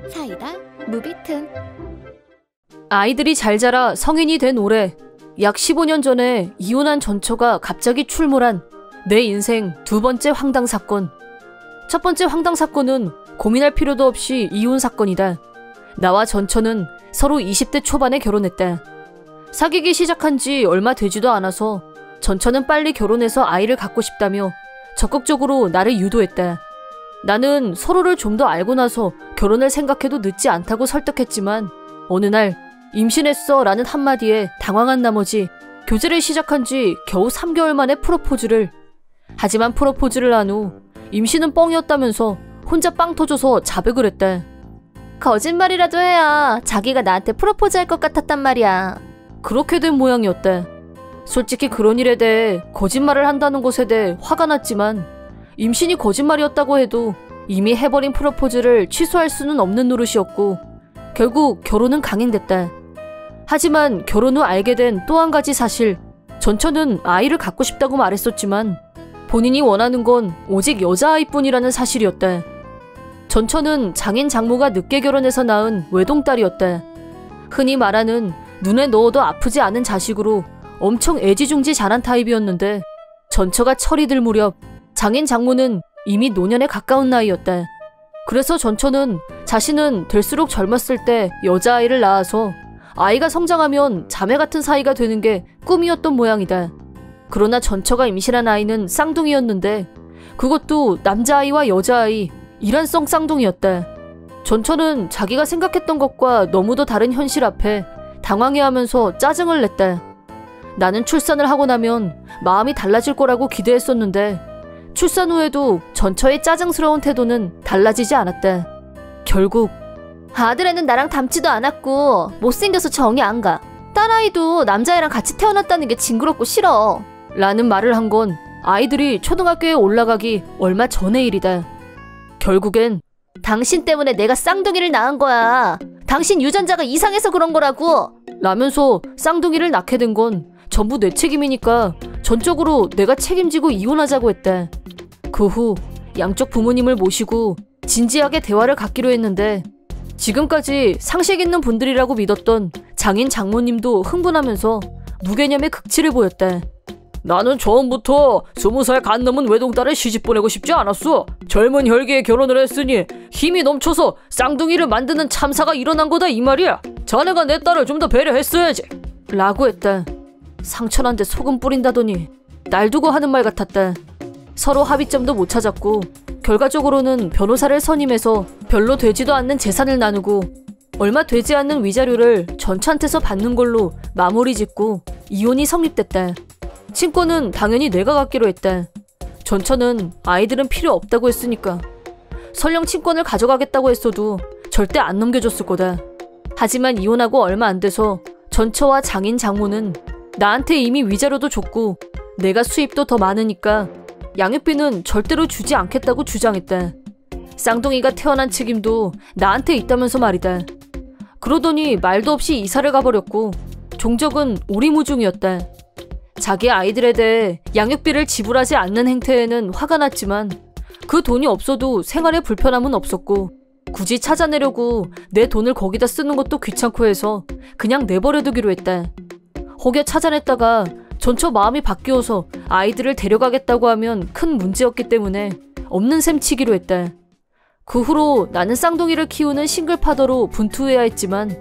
사이다 무비튼. 아이들이 잘 자라 성인이 된 올해, 약 15년 전에 이혼한 전처가 갑자기 출몰한 내 인생 두 번째 황당 사건. 첫 번째 황당 사건은 고민할 필요도 없이 이혼 사건이다. 나와 전처는 서로 20대 초반에 결혼했다. 사귀기 시작한 지 얼마 되지도 않아서 전처는 빨리 결혼해서 아이를 갖고 싶다며 적극적으로 나를 유도했다. 나는 서로를 좀 더 알고 나서 결혼을 생각해도 늦지 않다고 설득했지만 어느 날 임신했어 라는 한마디에 당황한 나머지 교제를 시작한 지 겨우 3개월 만에 프로포즈를. 하지만 프로포즈를 한 후 임신은 뻥이었다면서 혼자 빵 터져서 자백을 했다. 거짓말이라도 해야 자기가 나한테 프로포즈할 것 같았단 말이야. 그렇게 된 모양이었다. 솔직히 그런 일에 대해 거짓말을 한다는 것에 대해 화가 났지만 임신이 거짓말이었다고 해도 이미 해버린 프로포즈를 취소할 수는 없는 노릇이었고 결국 결혼은 강행됐다. 하지만 결혼 후 알게 된 또 한 가지 사실, 전처는 아이를 갖고 싶다고 말했었지만 본인이 원하는 건 오직 여자아이뿐이라는 사실이었다. 전처는 장인 장모가 늦게 결혼해서 낳은 외동딸이었다. 흔히 말하는 눈에 넣어도 아프지 않은 자식으로 엄청 애지중지 자란 타입이었는데 전처가 철이 들 무렵 장인 장모는 이미 노년에 가까운 나이였다. 그래서 전처는 자신은 될수록 젊었을 때 여자아이를 낳아서 아이가 성장하면 자매 같은 사이가 되는 게 꿈이었던 모양이다. 그러나 전처가 임신한 아이는 쌍둥이였는데 그것도 남자아이와 여자아이, 일란성 쌍둥이였다. 전처는 자기가 생각했던 것과 너무도 다른 현실 앞에 당황해하면서 짜증을 냈다. 나는 출산을 하고 나면 마음이 달라질 거라고 기대했었는데 출산 후에도 전처의 짜증스러운 태도는 달라지지 않았다. 결국 아들애는 나랑 닮지도 않았고 못생겨서 정이 안 가. 딸아이도 남자애랑 같이 태어났다는 게 징그럽고 싫어. 라는 말을 한 건 아이들이 초등학교에 올라가기 얼마 전의 일이다. 결국엔 당신 때문에 내가 쌍둥이를 낳은 거야. 당신 유전자가 이상해서 그런 거라고. 라면서 쌍둥이를 낳게 된 건 전부 내 책임이니까 전적으로 내가 책임지고 이혼하자고 했다. 그 후 양쪽 부모님을 모시고 진지하게 대화를 갖기로 했는데 지금까지 상식 있는 분들이라고 믿었던 장인 장모님도 흥분하면서 무개념의 극치를 보였다. 나는 처음부터 20살 간 넘은 외동딸을 시집 보내고 싶지 않았어. 젊은 혈기에 결혼을 했으니 힘이 넘쳐서 쌍둥이를 만드는 참사가 일어난 거다 이 말이야. 자네가 내 딸을 좀 더 배려했어야지. 라고 했다. 상처난데 소금 뿌린다더니 날 두고 하는 말 같았다. 서로 합의점도 못 찾았고 결과적으로는 변호사를 선임해서 별로 되지도 않는 재산을 나누고 얼마 되지 않는 위자료를 전처한테서 받는 걸로 마무리 짓고 이혼이 성립됐다. 친권은 당연히 내가 갖기로 했다. 전처는 아이들은 필요 없다고 했으니까. 설령 친권을 가져가겠다고 했어도 절대 안 넘겨줬을 거다. 하지만 이혼하고 얼마 안 돼서 전처와 장인 장모는 나한테 이미 위자료도 줬고 내가 수입도 더 많으니까 양육비는 절대로 주지 않겠다고 주장했다. 쌍둥이가 태어난 책임도 나한테 있다면서 말이다. 그러더니 말도 없이 이사를 가버렸고 종적은 오리무중이었다. 자기 아이들에 대해 양육비를 지불하지 않는 행태에는 화가 났지만 그 돈이 없어도 생활에 불편함은 없었고 굳이 찾아내려고 내 돈을 거기다 쓰는 것도 귀찮고 해서 그냥 내버려두기로 했다. 혹여 찾아냈다가 전처 마음이 바뀌어서 아이들을 데려가겠다고 하면 큰 문제였기 때문에 없는 셈 치기로 했다. 그 후로 나는 쌍둥이를 키우는 싱글파더로 분투해야 했지만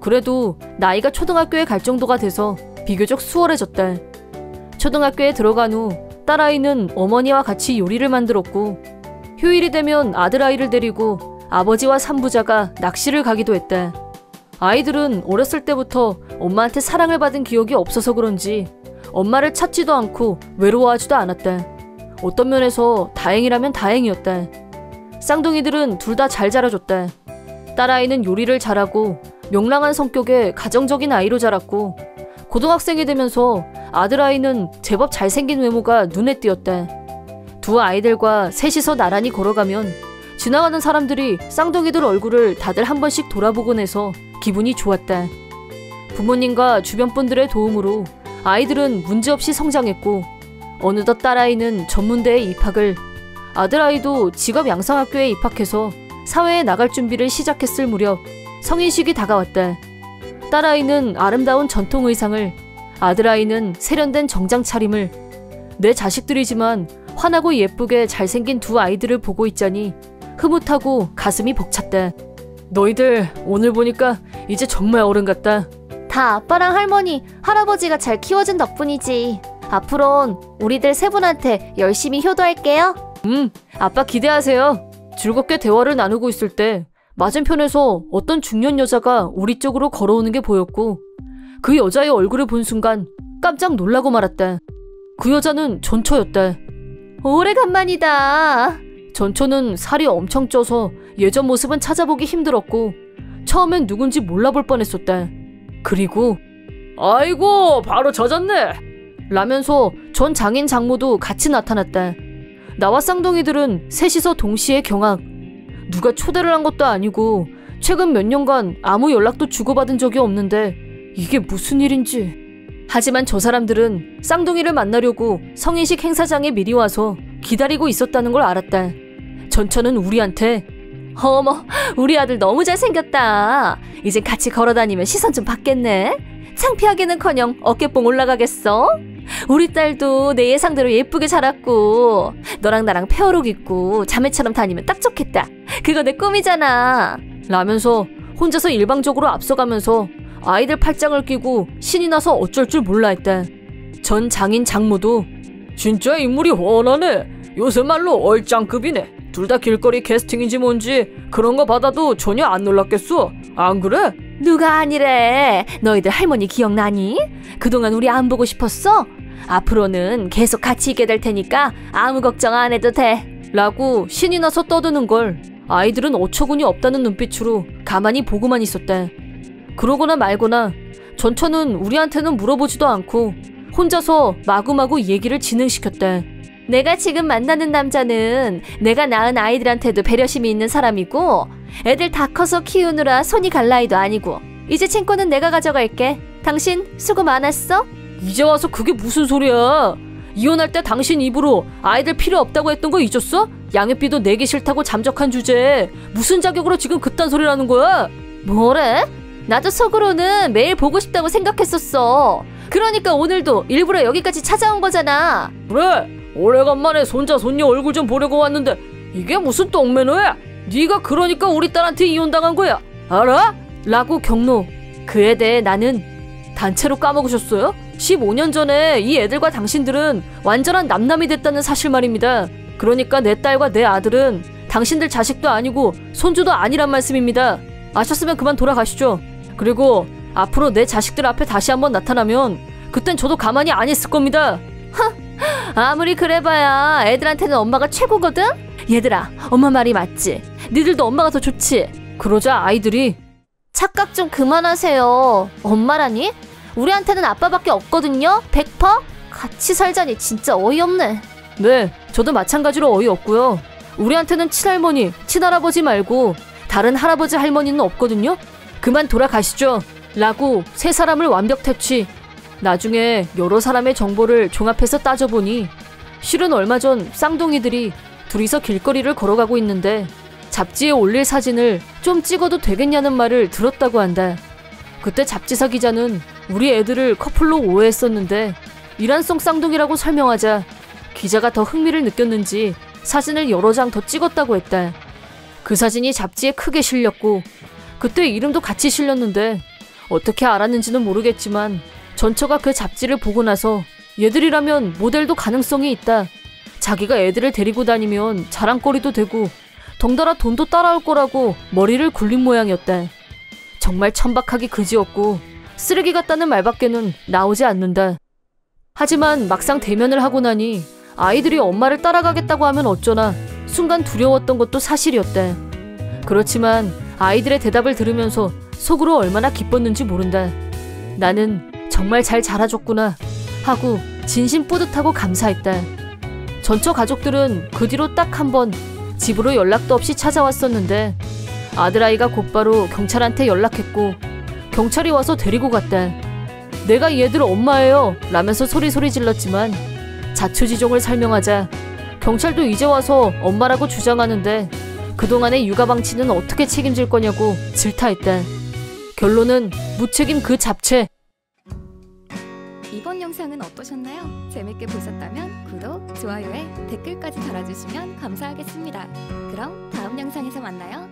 그래도 나이가 초등학교에 갈 정도가 돼서 비교적 수월해졌다. 초등학교에 들어간 후 딸아이는 어머니와 같이 요리를 만들었고 휴일이 되면 아들아이를 데리고 아버지와 삼부자가 낚시를 가기도 했다. 아이들은 어렸을 때부터 엄마한테 사랑을 받은 기억이 없어서 그런지 엄마를 찾지도 않고 외로워하지도 않았다. 어떤 면에서 다행이라면 다행이었다. 쌍둥이들은 둘 다 잘 자라줬다. 딸아이는 요리를 잘하고 명랑한 성격의 가정적인 아이로 자랐고 고등학생이 되면서 아들아이는 제법 잘생긴 외모가 눈에 띄었다. 두 아이들과 셋이서 나란히 걸어가면 지나가는 사람들이 쌍둥이들 얼굴을 다들 한 번씩 돌아보곤 해서 기분이 좋았다. 부모님과 주변 분들의 도움으로 아이들은 문제없이 성장했고 어느덧 딸아이는 전문대에 입학을, 아들아이도 직업 양성학교에 입학해서 사회에 나갈 준비를 시작했을 무렵 성인식이 다가왔다. 딸아이는 아름다운 전통 의상을, 아들아이는 세련된 정장 차림을. 내 자식들이지만 환하고 예쁘게 잘생긴 두 아이들을 보고 있자니 흐뭇하고 가슴이 벅찼다. 너희들 오늘 보니까 이제 정말 어른 같다. 다 아빠랑 할머니, 할아버지가 잘 키워준 덕분이지. 앞으론 우리들 세 분한테 열심히 효도할게요. 아빠 기대하세요. 즐겁게 대화를 나누고 있을 때 맞은편에서 어떤 중년 여자가 우리 쪽으로 걸어오는 게 보였고 그 여자의 얼굴을 본 순간 깜짝 놀라고 말았다. 그 여자는 전처였다. 오래간만이다. 전처는 살이 엄청 쪄서 예전 모습은 찾아보기 힘들었고 처음엔 누군지 몰라볼 뻔했었다. 그리고 아이고 바로 젖었네 라면서 전 장인 장모도 같이 나타났다. 나와 쌍둥이들은 셋이서 동시에 경악. 누가 초대를 한 것도 아니고 최근 몇 년간 아무 연락도 주고받은 적이 없는데 이게 무슨 일인지. 하지만 저 사람들은 쌍둥이를 만나려고 성인식 행사장에 미리 와서 기다리고 있었다는 걸 알았다. 전처는 우리한테 어머, 우리 아들 너무 잘생겼다. 이제 같이 걸어다니면 시선 좀 받겠네. 창피하기는커녕 어깨뽕 올라가겠어. 우리 딸도 내 예상대로 예쁘게 자랐고 너랑 나랑 페어룩 입고 자매처럼 다니면 딱 좋겠다. 그거 내 꿈이잖아. 라면서 혼자서 일방적으로 앞서가면서 아이들 팔짱을 끼고 신이 나서 어쩔 줄 몰라 했다. 전 장인 장모도 진짜 인물이 훤하네. 요새 말로 얼짱급이네. 둘 다 길거리 캐스팅인지 뭔지 그런 거 받아도 전혀 안 놀랐겠어. 안 그래? 누가 아니래. 너희들 할머니 기억나니? 그동안 우리 안 보고 싶었어? 앞으로는 계속 같이 있게 될 테니까 아무 걱정 안 해도 돼. 라고 신이 나서 떠드는 걸 아이들은 어처구니 없다는 눈빛으로 가만히 보고만 있었다. 그러거나 말거나 전처는 우리한테는 물어보지도 않고 혼자서 마구마구 얘기를 진행시켰다. 내가 지금 만나는 남자는 내가 낳은 아이들한테도 배려심이 있는 사람이고 애들 다 커서 키우느라 손이 갈 나이도 아니고 이제 친권은 내가 가져갈게. 당신 수고 많았어? 이제 와서 그게 무슨 소리야. 이혼할 때 당신 입으로 아이들 필요 없다고 했던 거 잊었어? 양육비도 내기 싫다고 잠적한 주제에 무슨 자격으로 지금 그딴 소리를 하는 거야? 뭐래? 나도 속으로는 매일 보고 싶다고 생각했었어. 그러니까 오늘도 일부러 여기까지 찾아온 거잖아. 그래, 오래간만에 손자 손녀 얼굴 좀 보려고 왔는데 이게 무슨 똥매너야? 네가 그러니까 우리 딸한테 이혼당한 거야. 알아? 라고 경로. 그에 대해 나는 단체로 까먹으셨어요? 15년 전에 이 애들과 당신들은 완전한 남남이 됐다는 사실 말입니다. 그러니까 내 딸과 내 아들은 당신들 자식도 아니고 손주도 아니란 말씀입니다. 아셨으면 그만 돌아가시죠. 그리고 앞으로 내 자식들 앞에 다시 한번 나타나면 그땐 저도 가만히 안 있을 겁니다. 아무리 그래봐야 애들한테는 엄마가 최고거든? 얘들아, 엄마 말이 맞지? 니들도 엄마가 더 좋지? 그러자 아이들이 착각 좀 그만하세요. 엄마라니? 우리한테는 아빠밖에 없거든요? 100%? 같이 살자니 진짜 어이없네. 네, 저도 마찬가지로 어이없고요. 우리한테는 친할머니, 친할아버지 말고 다른 할아버지 할머니는 없거든요? 그만 돌아가시죠. 라고 세 사람을 완벽 퇴치. 나중에 여러 사람의 정보를 종합해서 따져보니 실은 얼마 전 쌍둥이들이 둘이서 길거리를 걸어가고 있는데 잡지에 올릴 사진을 좀 찍어도 되겠냐는 말을 들었다고 한다. 그때 잡지사 기자는 우리 애들을 커플로 오해했었는데 이란성 쌍둥이라고 설명하자 기자가 더 흥미를 느꼈는지 사진을 여러 장 더 찍었다고 했다. 그 사진이 잡지에 크게 실렸고 그때 이름도 같이 실렸는데 어떻게 알았는지는 모르겠지만 전처가 그 잡지를 보고 나서 얘들이라면 모델도 가능성이 있다. 자기가 애들을 데리고 다니면 자랑거리도 되고 덩달아 돈도 따라올 거라고 머리를 굴린 모양이었다. 정말 천박하기 그지없고 쓰레기 같다는 말밖에는 나오지 않는다. 하지만 막상 대면을 하고 나니 아이들이 엄마를 따라가겠다고 하면 어쩌나 순간 두려웠던 것도 사실이었다. 그렇지만 아이들의 대답을 들으면서 속으로 얼마나 기뻤는지 모른다. 나는 정말 잘 자라줬구나 하고 진심 뿌듯하고 감사했다. 전처 가족들은 그 뒤로 딱 한 번 집으로 연락도 없이 찾아왔었는데 아들아이가 곧바로 경찰한테 연락했고 경찰이 와서 데리고 갔다. 내가 얘들 엄마예요 라면서 소리 질렀지만 자초지종을 설명하자 경찰도 이제 와서 엄마라고 주장하는데 그동안의 육아 방치는 어떻게 책임질 거냐고 질타했대. 결론은 무책임 그 잡채. 이번 영상은 어떠셨나요? 재밌게 보셨다면 구독, 좋아요에 댓글까지 달아주시면 감사하겠습니다. 그럼 다음 영상에서 만나요.